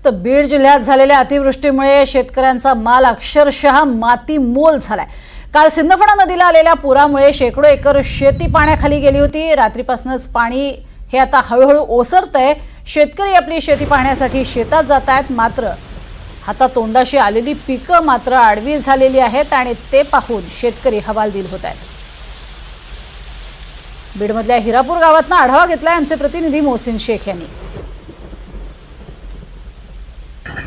तर बीड जिल्ह्यात झालेल्या अतिवृष्टीमुळे शेतकऱ्यांचा माल अक्षरशः मातीमोल झालाय। काल सिंदफणा नदीला आलेल्या पुरामुळे शेकडो एकर शेती पाण्याखाली गेली होती। रात्रीपासूनच पाणी हे आता हळूहळू ओसरतंय। शेतकरी आपली शेती पाहण्यासाठी शेतात जात आहेत, मात्र हातातोंडाशी आलेली पिकं मात्र आडवी झालेली आहेत आणि ते पाहून शेतकरी हवालदिल होत आहेत। बीडमधल्या हिरापूर गावातून आढावा घेतलाय आमचे प्रतिनिधी मोहसिन शेख यांनी।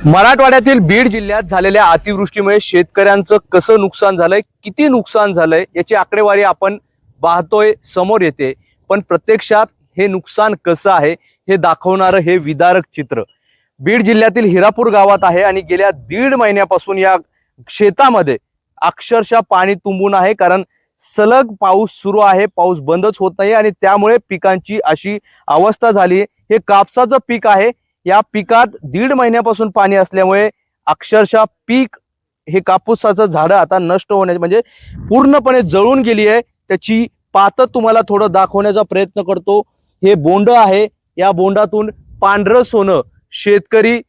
मराठवाड्यातील बीड जिल्ह्यात झालेल्या अतिवृष्टीमुळे शेतकऱ्यांचं कसं नुकसान झालंय, किती नुकसान झालंय याची आकडेवारी आपण पाहतोय, समोर येते। पण प्रत्यक्षात हे नुकसान कसं आहे हे दाखवणारं हे विदारक चित्र बीड जिल्ह्यातील हिरापूर गावात आहे आणि गेल्या 1.5 महिन्यापासून या शेतामध्ये अक्षरशः पाणी तुंबून आहे। कारण सलग पाऊस सुरू आहे, पाऊस बंदच होत नाही आणि त्यामुळे पिकांची अशी अवस्था झाली। हे कापसाचं पीक आहे, या पिकात 1.5 महिन्यापासून पाणी असल्यामुळे अक्षरशः पीक हे कापूसाचं झाड आता नष्ट होण्याचे म्हणजे पूर्णपणे जळून गेली आहे। त्याची पात तुम्हाला थोडं दाखवण्याचा प्रयत्न करतो। हे बोंड आहे, या बोंडातून पांढरं सोनं शेतकरी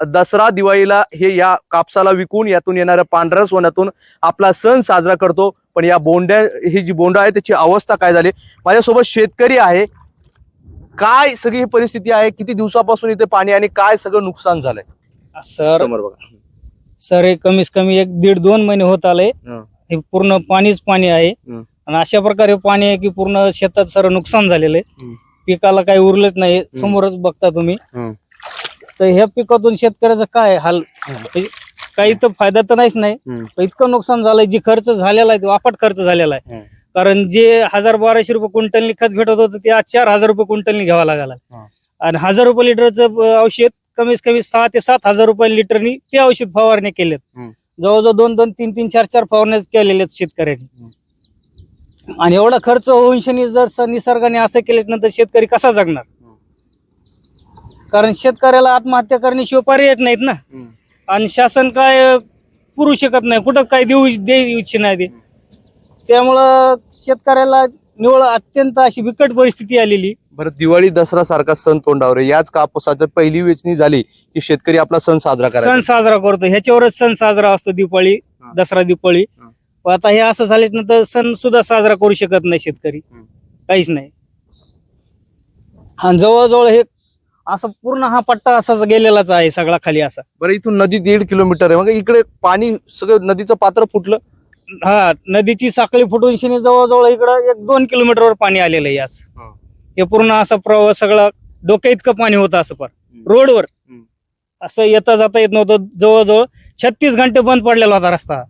दसरा दिवाळीला हे या कापसाला विकून यातून येणाऱ्या पांढऱ्या सोन्यातून आपला सण साजरा करतो। पण या ही जी बोंड आहे त्याची अवस्था काय झाली। माझ्यासोबत शेतकरी आहे, काय सगळी परिस्थिती आहे, किती दिवसापासून इथे पाणी आणि काय सगळं नुकसान झालंय सर? समोर बघा सर, हे कमीत कमी 1-1.5-2 महिने होत आले, हे पूर्ण पाणीच पाणी आहे आणि अशा प्रकारे पाणी आहे की पूर्ण शेतात सर नुकसान झालेलं आहे। पिकाला काही उरलंच नाही, समोरच बघता तुम्ही। तर ह्या पिकातून शेतकऱ्याचा काय हाल, काही तर फायदा तर नाहीच नाही, इतकं नुकसान झालंय। जी खर्च झालेला आहे वाफट खर्च झालेला आहे। कारण जे 1000-1200 रुपये क्विंटलनी खत भेटत होतं ते आज 4000 रुपये क्विंटलनी घ्यावा लागला आणि 1000 रुपये लिटरचं औषध कमीत कमी 6 ते 7000 रुपये लिटरनी ते औषध फवारणी केलेत। जवळजवळ 2-2, 3-3, 4-4 फवारण्या केलेल्या शेतकऱ्यांनी आणि एवढा खर्च होऊन जर निसर्गाने असं केल्यानंतर शेतकरी कसा जगणार? कारण शेतकऱ्याला आत्महत्या करण्याशिवाय पर्यायच नाहीत ना आणि शासन काय पुरू शकत नाही, कुठं काय देऊ इच्छा नाही। त्यामुळं शेतकऱ्याला निवळ अत्यंत अशी बिकट परिस्थिती आलेली। बरं, दिवाळी दसरा सारखा सण तोंडावर आहे, याच कापसाची पहिली वेचणी झाली की शेतकरी आपला सण साजरा करतो, ह्याच्यावरच सण साजरा असतो, दिवाळी दसरा दिवाळी। आता हे असं झाल्यानंतर सण सुद्धा साजरा करू शकत नाही शेतकरी, काहीच नाही। आणि जवळजवळ हे असं पूर्ण हा पट्टा असा गेलेलाच आहे सगळा खाली असा। बरं, इथून नदी 1.5 किलोमीटर आहे, मग इकडे पाणी सगळं नदीचं पात्र फुटलं। हा, नदीची साखळी फुटून जवळजवळ इकडं 1-2 किलोमीटरवर पाणी आलेलं आहे। असं हे पूर्ण असा प्रवाह सगळा डोक्या इतकं पाणी होतं असं पर रोडवर, असं येता जाता येत नव्हतं। जवळजवळ 36 घंटे बंद पडलेला होता रस्ता।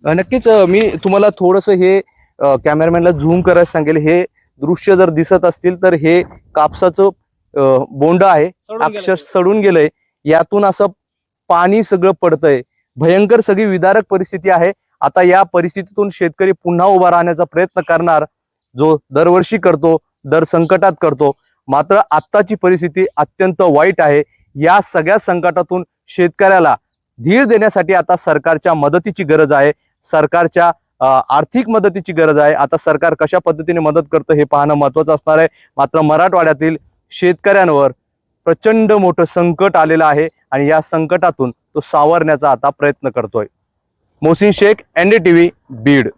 नक्कीच मी तुम्हाला थोडस हे कॅमेरामॅनला झूम करायला सांगेल। हे दृश्य जर दिसत असतील तर हे कापसाचं बोंड आहे, अक्षर सडून गेलंय, यातून असं पाणी सगळं पडतंय। भयंकर सगळी विदारक परिस्थिती आहे। आता या परिस्थितीतून शेतकरी पुन्हा उभा राहण्याचा प्रयत्न करणार, जो दरवर्षी करतो, दर संकटात करतो। मात्र आत्ताची परिस्थिती अत्यंत वाईट आहे। या सगळ्या संकटातून शेतकऱ्याला धीर देण्यासाठी आता सरकारच्या मदतीची गरज आहे, सरकारच्या आर्थिक मदतीची गरज आहे। आता सरकार कशा पद्धतीने मदत करतं हे पाहणं महत्वाचं असणार आहे। मात्र मराठवाड्यातील शेतकऱ्यांवर प्रचंड मोठं संकट आलेलं आहे आणि या संकटातून तो सावरण्याचा आता प्रयत्न करतोय। मोहसिन शेख, NDTV, बीड।